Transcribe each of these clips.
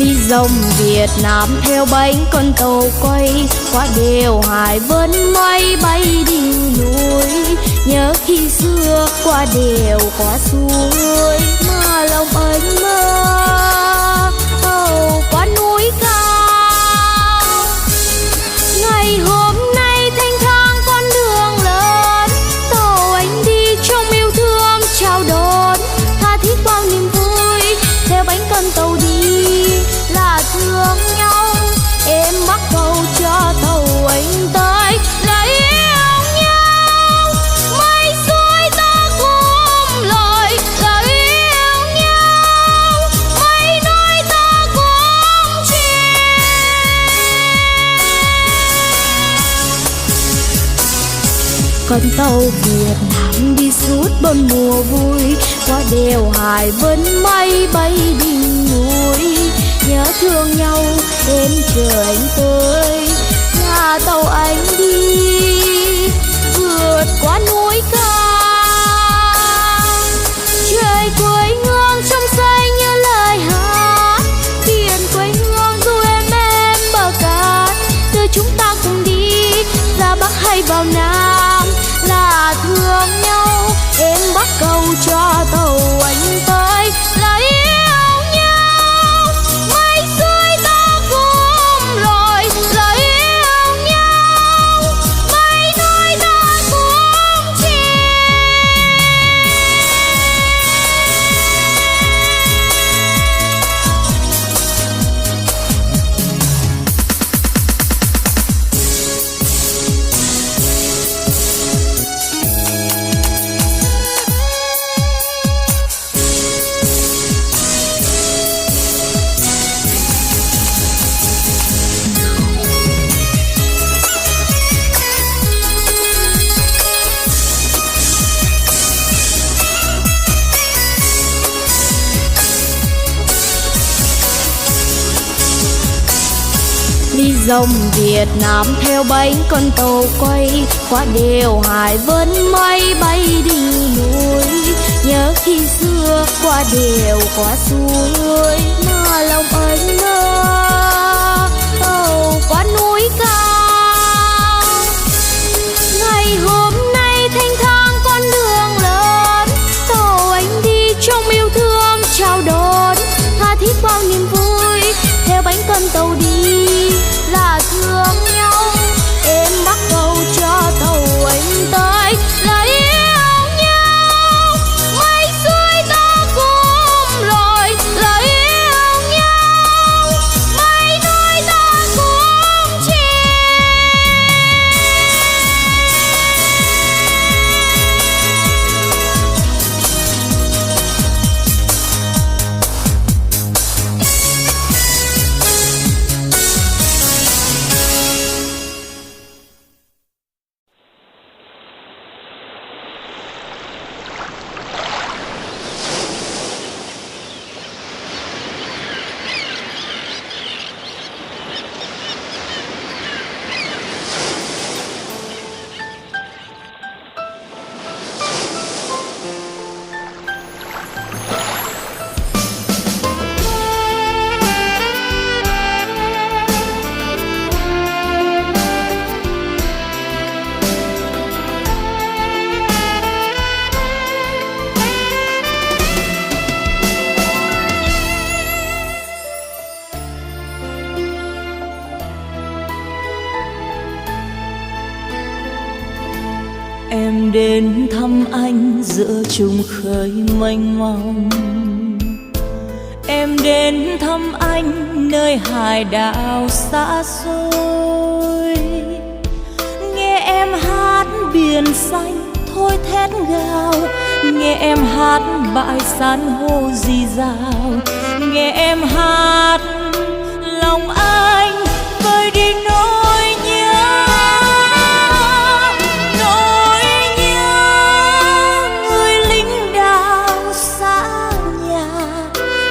Đi dòng Việt Nam theo bánh con tàu quay, qua đèo Hải Vân mây bay đỉnh núi. Nhớ khi xưa qua đèo qua suối, mà lòng anh mơ qua núi cao. Ngày hôm nay thanh thang con đường lớn, tàu anh đi trong yêu thương chào đón, tha thiết bao niềm vui theo bánh con tàu đi là thương nhau. Em bắt cầu cho tàu anh tới là yêu nhau, mây xuôi ta cùng lời là yêu nhau, mây nói ta cùng chia. Con tàu Việt Nam đi suốt bốn mùa vui, qua đèo Hải Vân mây bay đỉnh núi. Nhớ thương nhau em chờ anh tới, nhà tàu anh đi vượt qua núi cao. Trời quê hương trong xanh như lời hát, biển quê hương du em bờ cát. Đưa chúng ta cùng đi ra Bắc hay vào Nam là thương nhau. Em bắt cầu cho tàu anh tới là yêu nhau, mây xuôi ta cùng rồi là yêu nhau, mây nói ta cùng chia. Đi dòng Việt Nam theo bánh con tàu quay, qua đèo Hải Vân mây bay đỉnh núi. Nhớ khi xưa qua đèo qua suối, mà lòng anh mơ qua núi cao. Ngày hôm nay thanh thang con đường lớn, tàu anh đi trong yêu thương chào đón, tha thiết bao niềm vui theo bánh con tàu đi là thương nhau. Em bắt cầu cho tàu anh tới là yêu nhau, mây xuôi ta cùng rồi là yêu nhau, mây nói ta cùng chia. Em đến thăm anh giữa trùng khơi mênh mông, em đến thăm anh nơi hải đảo xa xôi. Nghe em hát biển xanh thôi thét gào, nghe em hát bãi san hô rì rào, nghe em hát lòng anh vơi đi nỗi nhớ. Nỗi nhớ người lính đảo xa nhà,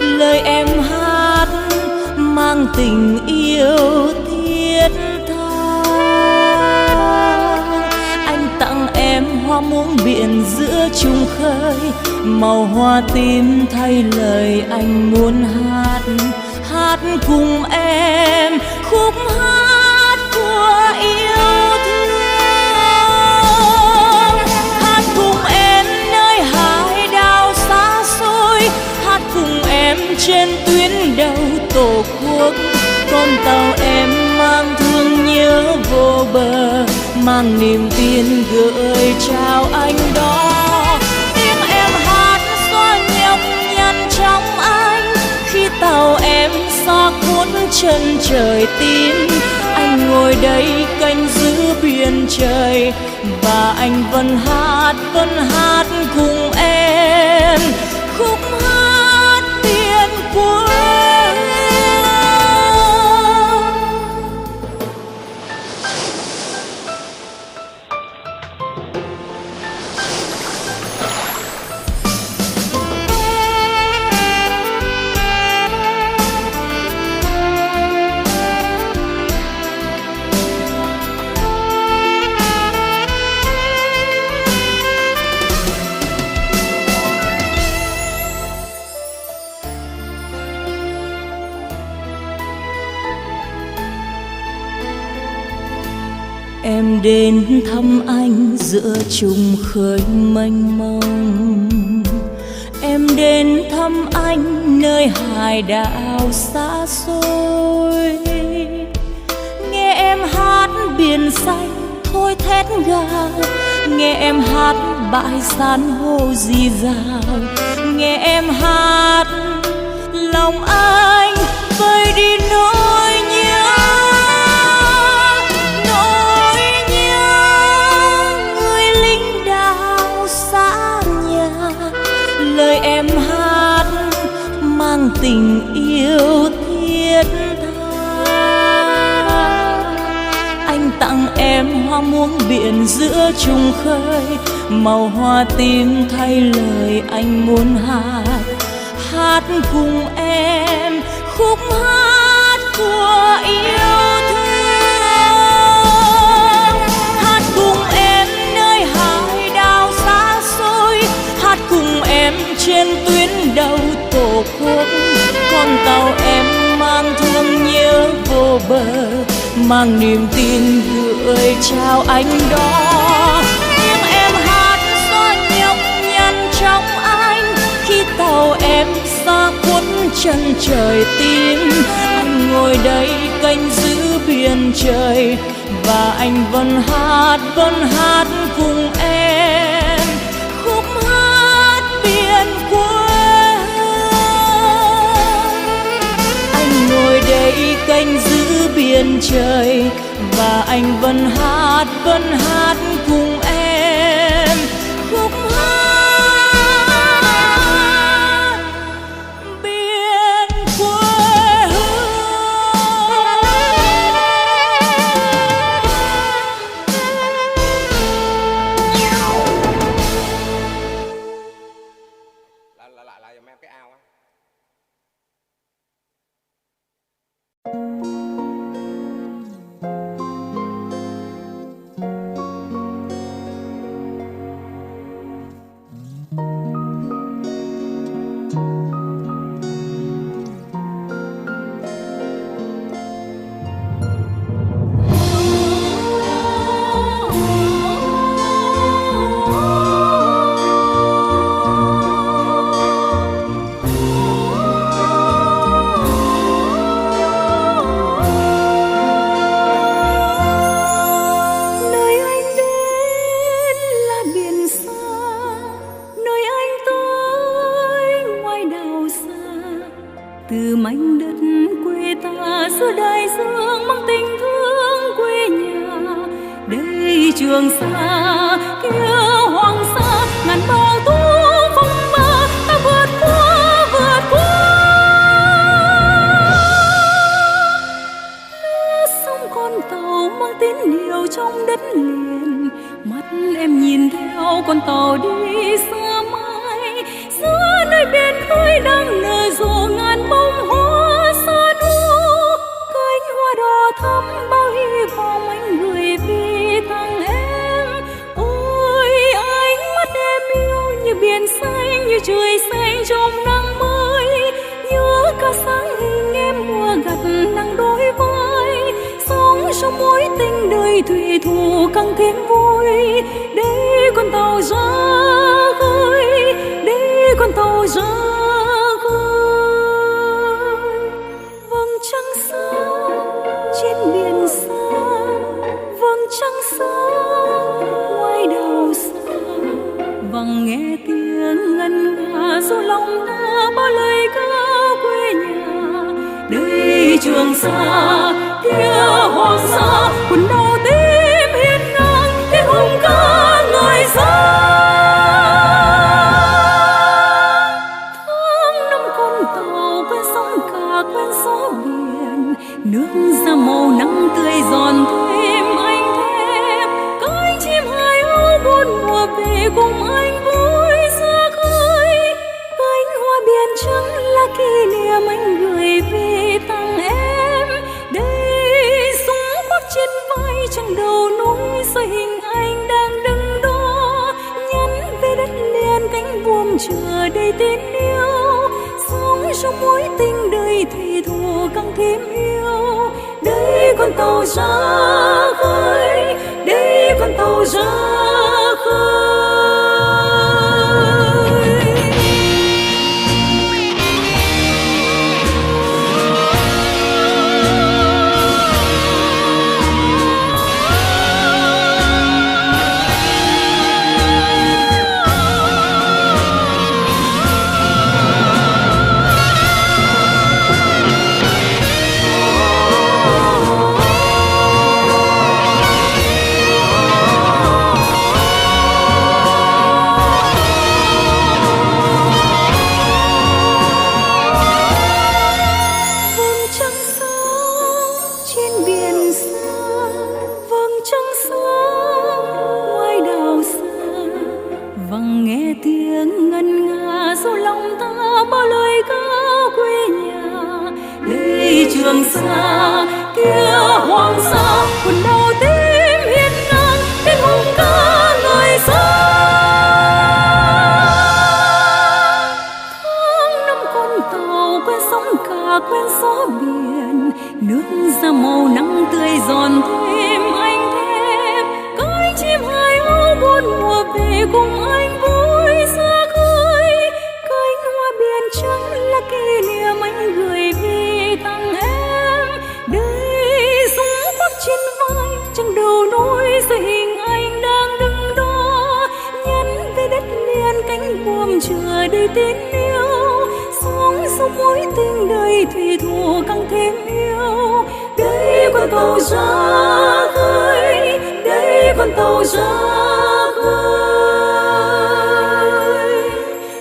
lời em hát mang tình yêu thiết tha. Anh tặng em hoa muống biển giữa trùng khơi, màu hoa tím thay lời anh muốn hát. hát cùng em khúc hát của yêu thương. Hát cùng em nơi hải đảo xa xôi, hát cùng em trên tuyến đầu tổ quốc. Con tàu em mang thương nhớ vô bờ, mang niềm tin gửi trao anh đó. Tiếng em hát xóa nhọc nhằn trong anh, khi tàu em xa cuốn chân trời tím. Anh ngồi đây canh giữ biển trời, và anh vẫn hát cùng em khúc hát biển quê. Em đến thăm anh giữa trùng khơi mênh mông. Em đến thăm anh nơi hải đảo xa xôi. Nghe em hát biển xanh thôi thét gào, nghe em hát bãi san hô rì rào. Nghe em hát lòng anh vơi đi nỗi nhớ. Lời em hát mang tình yêu thiết tha. Anh tặng em hoa muống biển giữa trùng khơi, màu hoa tím thay lời anh muốn hát. Hát cùng em khúc hát của yêu thương. Hát cùng em nơi hải đảo xa xôi, hát cùng em trên tuyến đầu tổ quốc. Con tàu em mang thương nhớ vô bờ, mang niềm tin gửi trao anh đó. Tiếng em hát xóa nhọc nhằn trong anh, khi tàu em xa cuốn chân trời tím. Anh ngồi đây canh giữ biển trời, và anh vẫn hát cùng em khúc hát biển quê. Anh ngồi đây canh giữ biển trời, và anh vẫn hát cùng em khúc hát biển quê hương. Lại giùm em cái ao á. Từ mảnh đất quê ta giữa đại dương mang tình thương quê nhà. Đây Trường Sa kia Hoàng Sa, ngàn bao tố phong ba ta vượt qua nước sông con tàu mang tín hiệu trong đất liền. Mắt em nhìn theo con tàu đi xa mãi, giữa nơi biển khơi đang nở rộ ngàn bông hoa xa đua. Cánh hoa đỏ thắm bao hy vọng anh gửi vì thằng em. Ôi ánh mắt em yêu như biển xanh, như trời xanh trong nắng mới. Nhớ cả sáng hình em mùa núi thủy thủ càng thêm vui. Để con tàu ra khơi, để con tàu ra khơi. Vầng trăng sáng trên biển xa, vầng trăng sáng ngoài đảo xa. Vầng nghe tiếng ngân nga du lòng ta bao lời ca quê nhà. Đây Trường Sa kia Hoàng Sa, quần đảo tím hiên ngang tiếng hùng ca ngời sáng. Tháng năm con tàu quen sóng cả quen gió biển, nước ra màu nắng tươi giòn thêm anh thêm. Cánh chim hải âu bốn mùa về cùng anh vui xa khơi. Cánh hoa biển trắng là kỷ niệm anh gửi về tặng em. Đây súng khoác trên vai chẳng đầu núi, soi hình anh đang đứng đó. Nhắn về đất liền cánh buồm chờ đầy tin yêu. Sống trong mối tình đời thủy thủ càng thêm yêu. Đây con tàu ra khơi, đây con tàu ra khơi. Trường Sa kia Hoàng Sa, quần đảo tím hiên ngang tiếng hùng ca ngời sáng. Tháng năm con tàu quen sóng cả quen gió biển, nước ra màu nắng tươi giòn thêm anh thêm. Cánh chim hải âu bốn mùa về cùng anh vui xa khơi. Cánh hoa biển trắng là kỷ niệm anh gửi về tặng em. Đây súng khoác trên vai chẳng đầu núi, soi hình anh đang đứng đó. Nhắn về đất liền cánh buồm chờ đầy tin yêu. Sống trong mối tình đời thủy thủ càng thêm yêu. Đây con tàu ra khơi, đây con tàu ra khơi,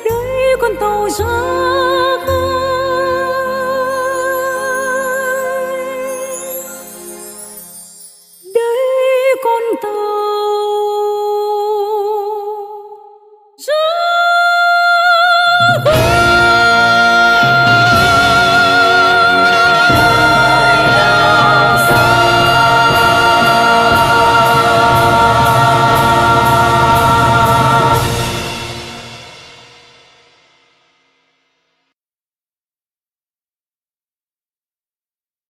đây con tàu ra